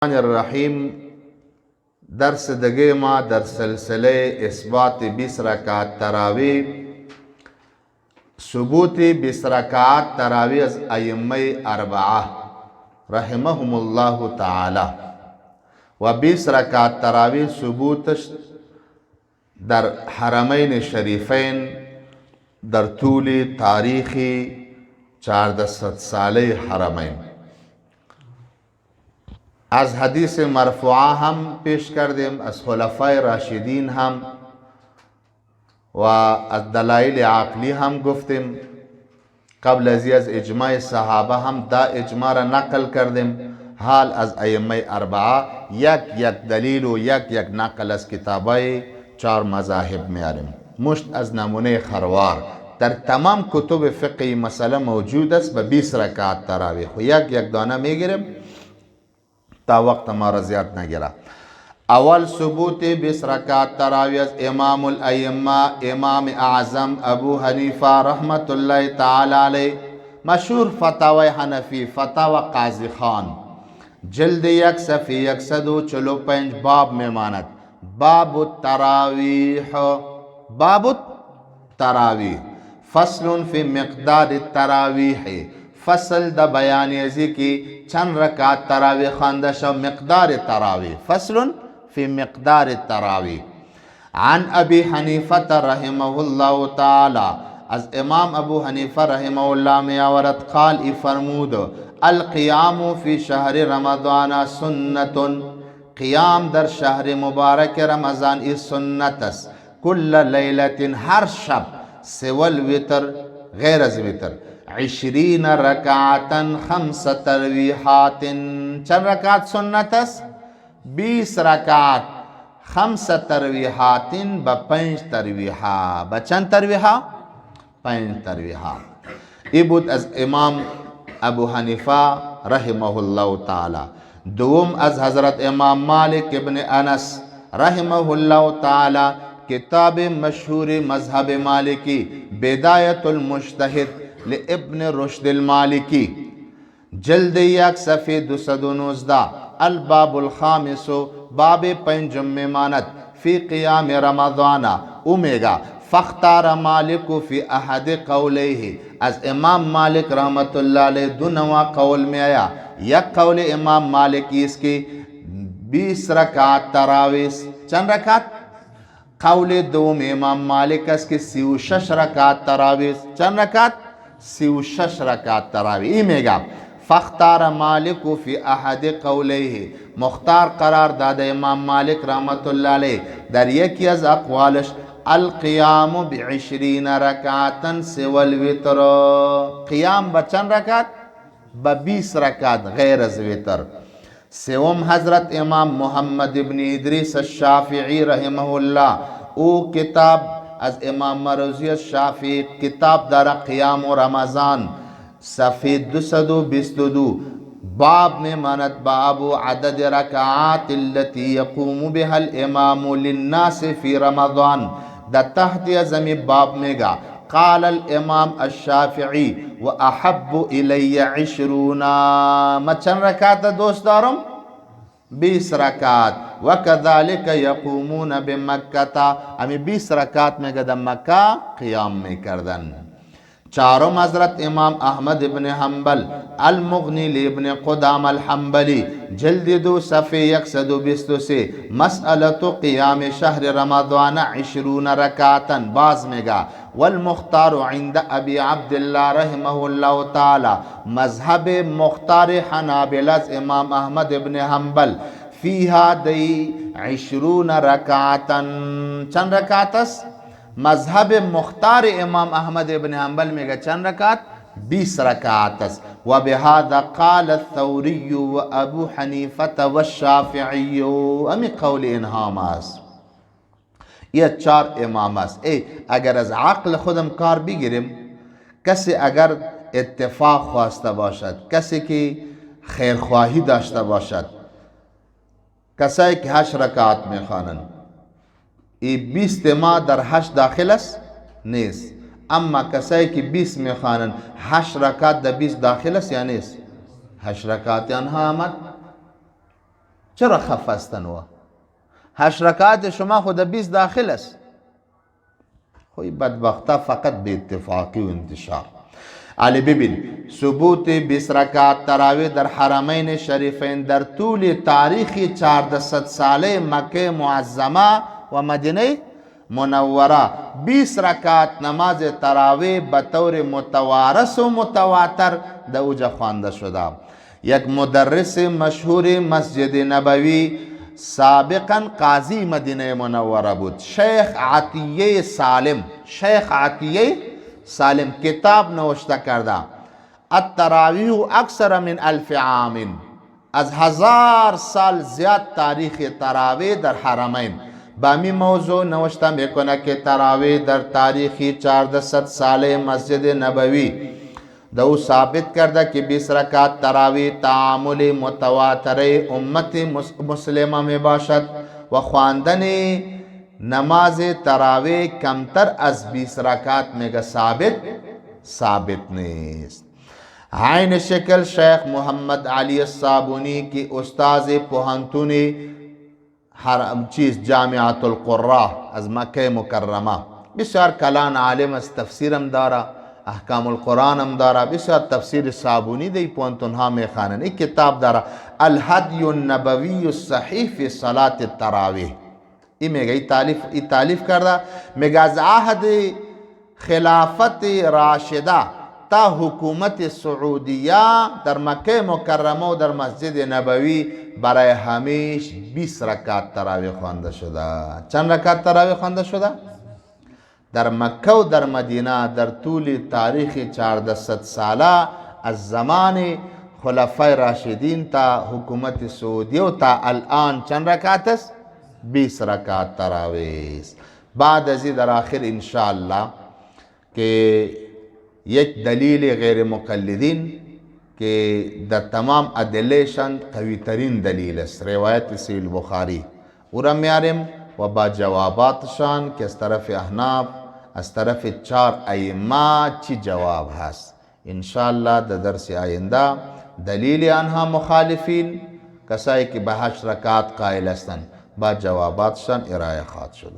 الرحیم درس دگیما در سلسله اثبات 20 رکعت تراوی ثبوت 20 رکعت تراوی از ائمه اربعه رحمهم الله تعالی و 20 رکعت تراوی ثبوتش در حرمین شریفین در طول تاریخی 1400 ساله حرمین از حدیث مرفوعه هم پیش کردیم، از خلفای راشدین هم و از دلایل عقلی هم گفتیم. قبل از اجماع صحابه هم دا اجماع را نقل کردیم. حال از ائمه اربعه یک دلیل و یک نقل از کتابای 4 مذاهب میاریم. مشت از نمونه خروار در تمام کتب فقهی مسئله موجود است. به 20 رکعت تراویح یک دانه میگیریم تا وقت ما را زیاد نگیره. اول ثبوت 20 رکعت تراویح از امام الائمه امام اعظم ابو حنیفه رحمت الله تعالی علیه، مشهور فتاوی حنفی، فتاوی قاضی خان، جلد 1 صفحه 145 باب میماند. باب التراویح، باب التراویح فصل فی مقدار التراویح، فصل د بیان ازی کی چند رکعت تراویح خوانده شو، مقدار تراویح، فصل فی مقدار التراویح. عن ابی حنیفه رحمه الله تعالی، از امام ابو حنیفه رحمه الله میآورد قال ای فرمود القیام فی شهر رمضان سنت، قیام در شهر مبارک رمضان ای سنت است. کل لیلت، هر شب، سوى الوتر، غیر از وتر، 20 رکعتا 5 تراویحات. چند رکعت سنت است؟ 20 رکعت 5 تراویحات با 5 تراویحات. با چند تراویحات؟ 5 تراویحات. ای بود از امام ابو حنیفه رحمه الله تعالی. دوم از حضرت امام مالک ابن انس رحمه الله تعالی، کتاب مشهور مذهب مالکی بدایت المجتهد لابن رشد المالکی، جلد 1 صفحه 219. الباب الخامس، باب پنجم میماند فی قیام رمضان اومیگا. فاختار مالک فی احد قولیه، از امام مالک رحمت اللہ علیہ 2 نوع قول میں آیا. یک قول امام مالک اس کی 20 رکعت تراویح. چند رکعت؟ قول دوم امام مالک اس کی 36 رکعت تراویح. چند رکعت؟ 36 رکعت تراویح. ایمیگا فاختار مالک فی احد قولیه، مختار قرار داد امام مالک رحمت اللہ علیہ در یکی از اقوالش القیام ب20 رکعتا سوى الوتر، قیام با چند رکعت؟ با 20 رکعت غیر از وتر. سوم حضرت امام محمد ابن ادریس الشافعی رحمه الله، او کتاب از امام مروزی الشافعی کتاب دارا قیام رمضان صفحه 222 باب میں ماند باب عدد رکعات التي يقوم بها الامام للناس في رمضان. دا تحت ازمی باب میں گا قال الامام الشافعی واحب الی 20. ما چند رکعت دوست دارم؟ 20 رکعت. وکذالک یقومون بمکہ، امی 20 رکعت میں گدا مکہ قیام میں کردن. چارم حضرت امام احمد ابن حنبل المغنی لابن قدام الحنبلی، جلد 2 صفحه 123. مسئلۃ قیام شهر رمضان 20 رکعتا باز میں گا. والمختار عند ابی عبداللہ رحمہ اللہ تعالی، مذہب مختار حنابلہ امام احمد ابن حنبل فیہا دی 20 رکعتا. چند رکعت است؟ مذہب مختار امام احمد ابن حنبل میں گا چند رکعت؟ 20 رکعت است. وبهذا قال الثوری و ابو حنیفة والشافعی، امی قول انہام است. یہ 4 امام است. اگر از عقل خودم کار بگیریم، کسی اگر اتفاق خواسته باشد، کسی که خیرخواهی داشته باشد، کسایی که 8 رکعت میخوانند، ای 20 ما در 8 داخل است نیست. اما کسایی که 20 میخوانند 8 رکعت در 20 داخل است یا نیست؟ 8 رکعت آنها آمد چرا خفستن و 8 رکعت شما خود 20 داخل است. خوی بدبختا فقط به اتفاقی و انتشار. علی ببین ثبوت 20 رکعت تراویح در حرمین شریفین در طول تاریخ 400 ساله مکه معظمه و مدینه منوره 20 رکعت نماز تراویح به طور متوارث و متواتر در اوجا خوانده شده. یک مدرس مشهور مسجد نبوی سابقا قاضی مدینه منوره بود، شیخ عطیه سالم. شیخ عطیه سالم کتاب نوشته کرده التراویح اکثر من 1000 عام، از 1000 سال زیاد تاریخ تراویح در حرمین. با می موضوع نوشته میکنه که تراویح در تاریخ 400 ساله مسجد نبوی دو ثابت کرده که 20 رکعت تراویح تعامل متواتر امت مسلمه می باشد و خواندن نماز تراویح کمتر از 20 رکعت میگه ثابت نیست. عین شکل شیخ محمد علی الصابونی که استاد پوهنتون جامعه القراء از مکه مکرمه، بسیار کلان عالم از تفسیرم داره، احکام القرآن هم داره، بسیار تفسیر صابونی دی پوهنتون ها میخوانن. این کتاب داره الهدی النبوی الصحیح فی صلاة التراویح. این میگه ای تالیف کرده، میگه از عهد خلافت راشده تا حکومت سعودیه در مکه مکرمه و در مسجد نبوی برای همیش 20 رکعت تراویح خوانده شده. چند رکعت تراویح خوانده شده؟ در مکه و در مدینه در طول تاریخ 400 ساله از زمان خلفای راشدین تا حکومت سعودیه و تا الان چند رکعت است؟ 20 رکعت تراویح. بعد از این در آخر انشاءالله که یک دلیل غیر مقلدین که در تمام ادلهشان قوی ترین دلیل است، روایت صحیح البخاری او را میاریم و با جواباتشان که از طرف احناف از طرف 4 ائمه چی جواب هست. انشاءالله در درس آینده دلیل آنها مخالفین کسایی که به 8 رکعت قائل هستند با جواباتشان ارائه خواهد شد.